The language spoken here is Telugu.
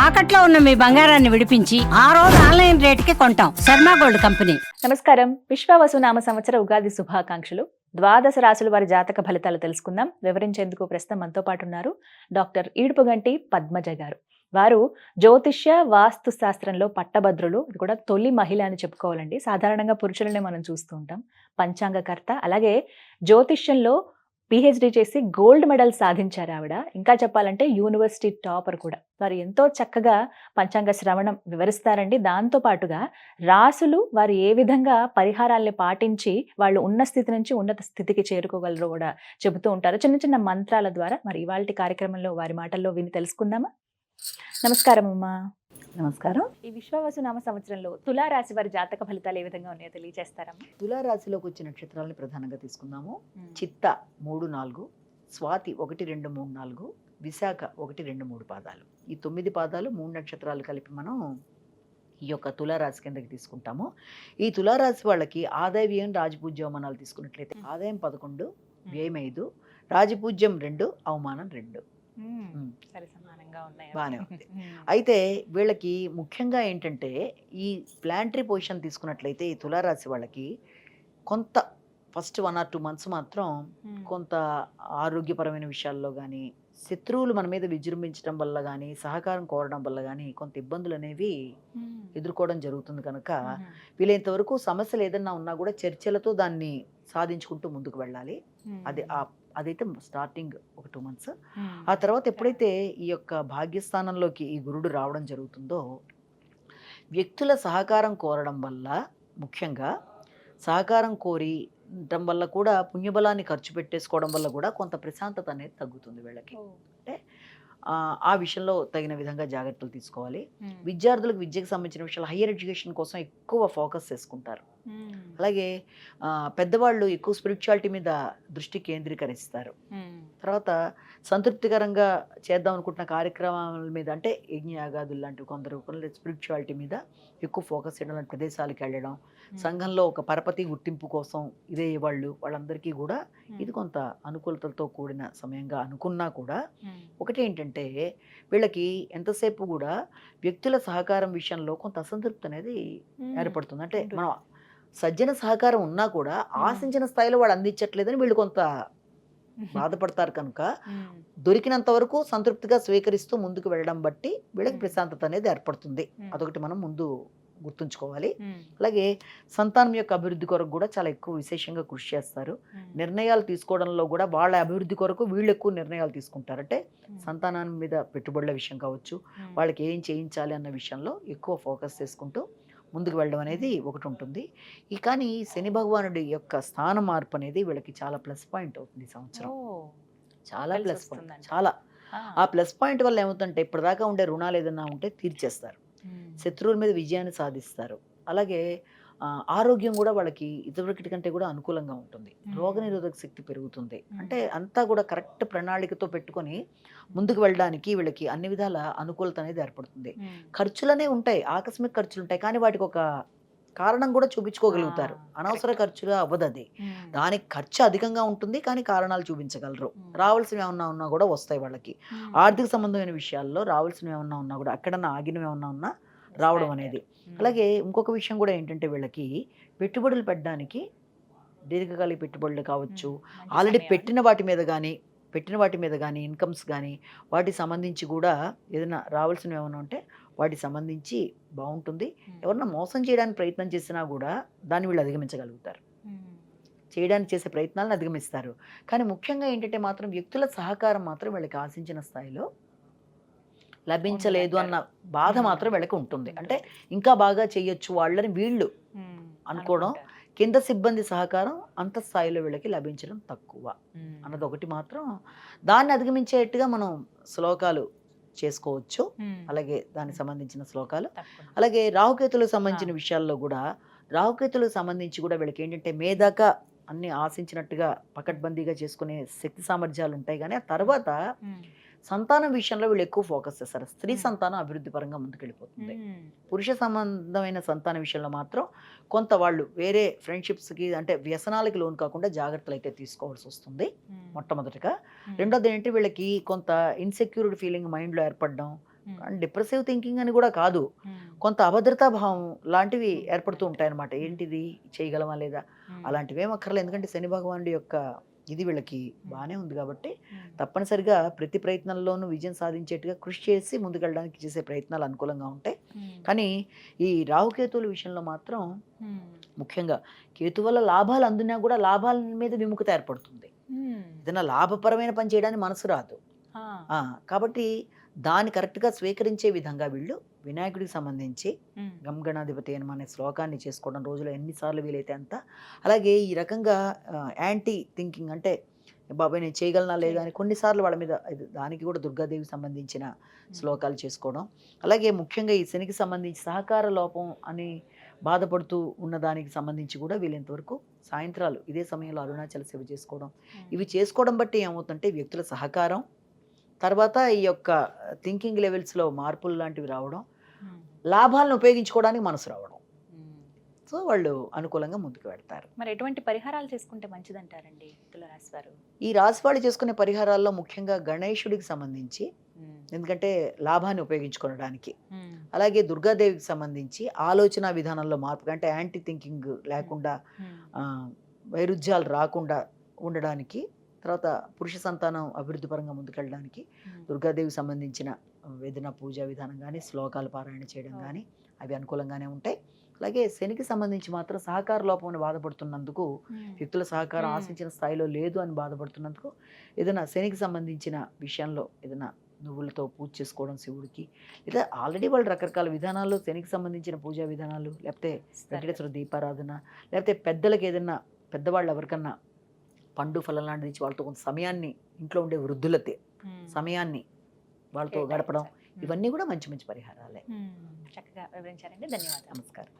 తాకట్లో ఉన్న మీ బంగారాన్ని విడిపించి ఆ రోజు ఆన్లైన్ రేటుకి కొంటాం. Sharma gold company. నమస్కారం. విశ్వావసు నామ సంవత్సర ఉగాది శుభాకాంక్షలు. ద్వాదశ రాశుల వారి జాతక ఫలితాలు తెలుసుకుందాం. వివరించేందుకు ప్రస్తుతం మనతో పాటు ఉన్నారు డాక్టర్ ఈడుపుగంటి పద్మజ గారు. వారు జ్యోతిష్య వాస్తు శాస్త్రంలో పట్టభద్రులు. ఇది కూడా తొలి మహిళ అని చెప్పుకోవాలండి. సాధారణంగా పురుషులనే మనం చూస్తూ ఉంటాం. పంచాంగకర్త, అలాగే జ్యోతిష్యంలో పిహెచ్డి చేసి గోల్డ్ మెడల్ సాధించారు ఆవిడ. ఇంకా చెప్పాలంటే యూనివర్సిటీ టాపర్ కూడా. వారు ఎంతో చక్కగా పంచాంగ శ్రవణం వివరిస్తారండి. దాంతో పాటుగా రాసులు వారు ఏ విధంగా పరిహారాల్ని పాటించి వాళ్ళు ఉన్న స్థితి నుంచి ఉన్నత స్థితికి చేరుకోగలరో కూడా చెబుతూ ఉంటారు చిన్న చిన్న మంత్రాల ద్వారా. మరి ఇవాళ కార్యక్రమంలో వారి మాటల్లో విని తెలుసుకుందామా? నమస్కారం అమ్మా. నమస్కారం. ఈ విశ్వావసు నామ సంవత్సరంలో తులారాశి వారి జాతక ఫలితాలు ఏ విధంగా ఉన్నాయో తెలియజేస్తారమ్మా? తులారాశిలోకి వచ్చే నక్షత్రాలని ప్రధానంగా తీసుకుందాము. చిత్త 3, 4, స్వాతి 1, 2, 3, 4, విశాఖ 1, 2, 3 పాదాలు. ఈ 9 పాదాలు 3 నక్షత్రాలు కలిపి మనం ఈ యొక్క తులారాశి కిందకి తీసుకుంటాము. ఈ తులారాశి వాళ్ళకి ఆదాయ వ్యయం రాజపూజ్య అవమానాలు తీసుకున్నట్లయితే ఆదాయం 11, వ్యయం 5, రాజపూజ్యం 2, అవమానం 2. బాగానే ఉంది. అయితే వీళ్ళకి ముఖ్యంగా ఏంటంటే ఈ ప్లాంటరీ పొజిషన్ తీసుకున్నట్లయితే ఈ తులారాశి వాళ్ళకి కొంత ఫస్ట్ 1 or 2 months మాత్రం కొంత ఆరోగ్యపరమైన విషయాల్లో కానీ, శత్రువులు మన మీద విజృంభించడం వల్ల కానీ, సహకారం కోరడం వల్ల కానీ కొంత ఇబ్బందులు అనేవి ఎదుర్కోవడం జరుగుతుంది. కనుక వీలైనంత వరకు సమస్యలు ఏదన్నా ఉన్నా కూడా చర్చలతో దాన్ని సాధించుకుంటూ ముందుకు వెళ్ళాలి. అదైతే స్టార్టింగ్ ఒక 2 months. ఆ తర్వాత ఎప్పుడైతే ఈ యొక్క భాగ్యస్థానంలోకి ఈ గురుడు రావడం జరుగుతుందో, వ్యక్తుల సహకారం కోరడం వల్ల, ముఖ్యంగా సహకారం కోరడం వల్ల కూడా పుణ్యబలాన్ని ఖర్చు పెట్టేసుకోవడం వల్ల కూడా కొంత ప్రశాంతత అనేది తగ్గుతుంది వీళ్ళకి. అంటే ఆ విషయంలో తగిన విధంగా జాగ్రత్తలు తీసుకోవాలి. విద్యార్థులకు విద్యకు సంబంధించిన విషయాలు హయ్యర్ ఎడ్యుకేషన్ కోసం ఎక్కువ ఫోకస్ చేసుకుంటారు. అలాగే పెద్దవాళ్ళు ఎక్కువ స్పిరిచువాలిటీ మీద దృష్టి కేంద్రీకరిస్తారు. తర్వాత సంతృప్తికరంగా చేద్దాం అనుకుంటున్న కార్యక్రమాల మీద, అంటే యజ్ఞయాగాదులు లాంటివి కొందరు స్పిరిచువాలిటీ మీద ఎక్కువ ఫోకస్ చేయడం, లాంటి ప్రదేశాలకు వెళ్ళడం, సంఘంలో ఒక పరపతి గుర్తింపు కోసం ఇదే వాళ్ళందరికీ కూడా ఇది కొంత అనుకూలతలతో కూడిన సమయంగా అనుకున్నా కూడా ఒకటి ఏంటంటే వీళ్ళకి ఎంతసేపు కూడా వ్యక్తుల సహకారం విషయంలో కొంత అసంతృప్తి అనేది ఏర్పడుతుంది. అంటే మనం సజ్జన సహకారం ఉన్నా కూడా ఆశించిన స్థాయిలో వాళ్ళు అందించట్లేదని వీళ్ళు కొంత బాధపడతారు. కనుక దొరికినంత వరకు సంతృప్తిగా స్వీకరిస్తూ ముందుకు వెళ్ళడం బట్టి వీళ్ళకి ప్రశాంతత అనేది ఏర్పడుతుంది. అదొకటి మనం ముందు గుర్తుంచుకోవాలి. అలాగే సంతానం యొక్క అభివృద్ధి కొరకు కూడా చాలా ఎక్కువ విశేషంగా కృషి చేస్తారు. నిర్ణయాలు తీసుకోవడంలో కూడా వాళ్ళ అభివృద్ధి కొరకు వీళ్ళు ఎక్కువ నిర్ణయాలు తీసుకుంటారు. అంటే సంతానం మీద పెట్టుబడుల విషయం కావచ్చు, వాళ్ళకి ఏం చేయించాలి అన్న విషయంలో ఎక్కువ ఫోకస్ చేసుకుంటూ ముందుకు వెళ్ళడం అనేది ఒకటి ఉంటుంది. కానీ శని భగవానుడి యొక్క స్థాన మార్పు అనేది వీళ్ళకి చాలా ప్లస్ పాయింట్ అవుతుంది ఈ సంవత్సరం. చాలా ప్లస్ పాయింట్, చాలా. ఆ ప్లస్ పాయింట్ వల్ల ఏమవుతుందంటే ఇప్పటిదాకా ఉండే రుణాలు ఏదన్నా ఉంటే తీర్చేస్తారు, శత్రువుల మీద విజయాన్ని సాధిస్తారు. అలాగే ఆరోగ్యం కూడా వాళ్ళకి ఇదివరకటి కంటే కూడా అనుకూలంగా ఉంటుంది. రోగనిరోధక శక్తి పెరుగుతుంది. అంటే అంతా కూడా కరెక్ట్ ప్రణాళికతో పెట్టుకొని ముందుకు వెళ్ళడానికి వీళ్ళకి అన్ని విధాల అనుకూలత అనేది ఏర్పడుతుంది. ఖర్చులనే ఉంటాయి, ఆకస్మిక ఖర్చులు ఉంటాయి, కానీ వాటికి ఒక కారణం కూడా చూపించుకోగలుగుతారు. అనవసర ఖర్చుగా అవ్వదు అది. దానికి ఖర్చు అధికంగా ఉంటుంది కానీ కారణాలు చూపించగలరు. రావాల్సినవి ఏమన్నా ఉన్నా కూడా వస్తాయి వాళ్ళకి. ఆర్థిక సంబంధమైన విషయాల్లో రావాల్సినవి ఏమన్నా ఉన్నా కూడా, ఎక్కడన్నా ఆగినవి ఏమన్నా ఉన్నా రావడం అనేది. అలాగే ఇంకొక విషయం కూడా ఏంటంటే వీళ్ళకి పెట్టుబడులు పెట్టడానికి, దీర్ఘకాలిక పెట్టుబడులు కావచ్చు, ఆల్రెడీ పెట్టిన వాటి మీద కానీ ఇన్కమ్స్ కానీ వాటికి సంబంధించి కూడా ఏదైనా రావాల్సినవి ఏమైనా ఉంటే వాటికి సంబంధించి బాగుంటుంది. ఎవరన్నా మోసం చేయడానికి ప్రయత్నం చేసినా కూడా దాన్ని వీళ్ళు అధిగమించగలుగుతారు, చేయడానికి చేసే ప్రయత్నాలను అధిగమిస్తారు. కానీ ముఖ్యంగా ఏంటంటే మాత్రం వ్యక్తుల సహకారం మాత్రం వీళ్ళకి ఆశించిన స్థాయిలో లభించలేదు అన్న బాధ మాత్రం వీళ్ళకి ఉంటుంది. అంటే ఇంకా బాగా చేయొచ్చు వాళ్ళని వీళ్ళు అనుకోవడం, కింద సిబ్బంది సహకారం అంత స్థాయిలో వీళ్ళకి లభించడం తక్కువ అన్నది ఒకటి మాత్రం. దాన్ని అధిగమించేట్టుగా మనం శ్లోకాలు చేసుకోవచ్చు. అలాగే దానికి సంబంధించిన శ్లోకాలు, అలాగే రాహుకేతులకు సంబంధించిన విషయాల్లో కూడా, రాహుకేతులకు సంబంధించి కూడా వీళ్ళకి ఏంటంటే మేదాకా అన్ని ఆశించినట్టుగా పకడ్బందీగా చేసుకునే శక్తి సామర్థ్యాలు ఉంటాయి. కానీ ఆ తర్వాత సంతానం విషయంలో వీళ్ళు ఎక్కువ ఫోకస్ చేస్తారు. స్త్రీ సంతానం అభివృద్ధి పరంగా ముందుకెళ్ళిపోతుంది. పురుష సంబంధమైన సంతాన విషయంలో మాత్రం కొంత వాళ్ళు వేరే ఫ్రెండ్షిప్స్కి, అంటే వ్యసనాలకి లోన్ కాకుండా జాగ్రత్తలు అయితే తీసుకోవాల్సి వస్తుంది మొట్టమొదటిగా. రెండోది ఏంటంటే వీళ్ళకి కొంత ఇన్సెక్యూరిటీ ఫీలింగ్ మైండ్లో ఏర్పడడం, అండ్ డిప్రెసివ్ థింకింగ్ అని కూడా కాదు, కొంత అభద్రతా భావం లాంటివి ఏర్పడుతూ ఉంటాయన్నమాట. ఏంటిది, చేయగలమా లేదా, అలాంటివి ఏం అక్కర్లేదు. ఎందుకంటే శని భగవానుడి యొక్క ఇది వీళ్ళకి బాగానే ఉంది కాబట్టి తప్పనిసరిగా ప్రతి ప్రయత్నంలోనూ విజయం సాధించేట్టుగా కృషి చేసి ముందుకెళ్ళడానికి చేసే ప్రయత్నాలు అనుకూలంగా ఉంటాయి. కానీ ఈ రాహుకేతువుల విషయంలో మాత్రం ముఖ్యంగా కేతు వల్ల లాభాలు అందునా కూడా లాభాల మీద విముఖత ఏర్పడుతుంది. ఏదైనా లాభపరమైన పని చేయడానికి మనసు రాదు. కాబట్టి దాన్ని కరెక్ట్గా స్వీకరించే విధంగా వీళ్ళు వినాయకుడికి సంబంధించి గంగణాధిపతి అనే శ్లోకాన్ని చేసుకోవడం రోజులో ఎన్నిసార్లు వీలైతే అంత. అలాగే ఈ రకంగా యాంటీ థింకింగ్ అంటే బాబాయ్ నేను చేయగలనా లేదా అని కొన్నిసార్లు వాళ్ళ మీద దానికి కూడా దుర్గాదేవికి సంబంధించిన శ్లోకాలు చేసుకోవడం. అలాగే ముఖ్యంగా ఈ శనికి సంబంధించి సహకార లోపం అని బాధపడుతూ ఉన్న దానికి సంబంధించి కూడా వీళ్ళంతవరకు సాయంత్రాలు ఇదే సమయంలో అరుణాచల సేవ చేసుకోవడం. ఇవి చేసుకోవడం బట్టి ఏమవుతుందంటే వ్యక్తుల సహకారం, తర్వాత ఈ యొక్క థింకింగ్ లెవెల్స్లో మార్పులు లాంటివి రావడం, లాభాలను ఉపయోగించుకోవడానికి మనసు రావడం. సో వాళ్ళు అనుకూలంగా ముందుకు వెళ్తారు. మరి ఎటువంటి పరిహారాలు చేసుకుంటే మంచిదంటారండి తులారాశి వారు? ఈ రాశి వాళ్ళు చేసుకునే పరిహారాల్లో ముఖ్యంగా గణేశుడికి సంబంధించి, ఎందుకంటే లాభాన్ని ఉపయోగించుకోవడానికి, అలాగే దుర్గాదేవికి సంబంధించి ఆలోచన విధానంలో మార్పు, అంటే యాంటీ థింకింగ్ లేకుండా వైరుధ్యాలు రాకుండా ఉండడానికి, తర్వాత పురుష సంతానం అభివృద్ధి పరంగా ముందుకెళ్ళడానికి దుర్గాదేవికి సంబంధించిన ఏదైనా పూజా విధానం కానీ శ్లోకాలు పారాయణ చేయడం కానీ అవి అనుకూలంగానే ఉంటాయి. అలాగే శనికి సంబంధించి మాత్రం సహకార లోపం అని బాధపడుతున్నందుకు, వ్యక్తుల సహకారం ఆశించిన స్థాయిలో లేదు అని బాధపడుతున్నందుకు ఏదైనా శనికి సంబంధించిన విషయంలో ఏదైనా నువ్వులతో పూజ చేసుకోవడం శివుడికి, లేదా ఆల్రెడీ వాళ్ళు రకరకాల విధానాలు శనికి సంబంధించిన పూజా విధానాలు, లేకపోతే వెంకటేశ్వర దీపారాధన, లేకపోతే పెద్దలకు ఏదైనా పెద్దవాళ్ళు ఎవరికన్నా పండు ఫలం లాంటిది ఇచ్చి వాళ్ళతో కొంత సమయాన్ని, ఇంట్లో ఉండే వృద్ధులతే సమయాన్ని వాళ్ళతో గడపడం, ఇవన్నీ కూడా మంచి మంచి పరిహారాలే. చక్కగా వివరించారండి. ధన్యవాదాలు. నమస్కారం.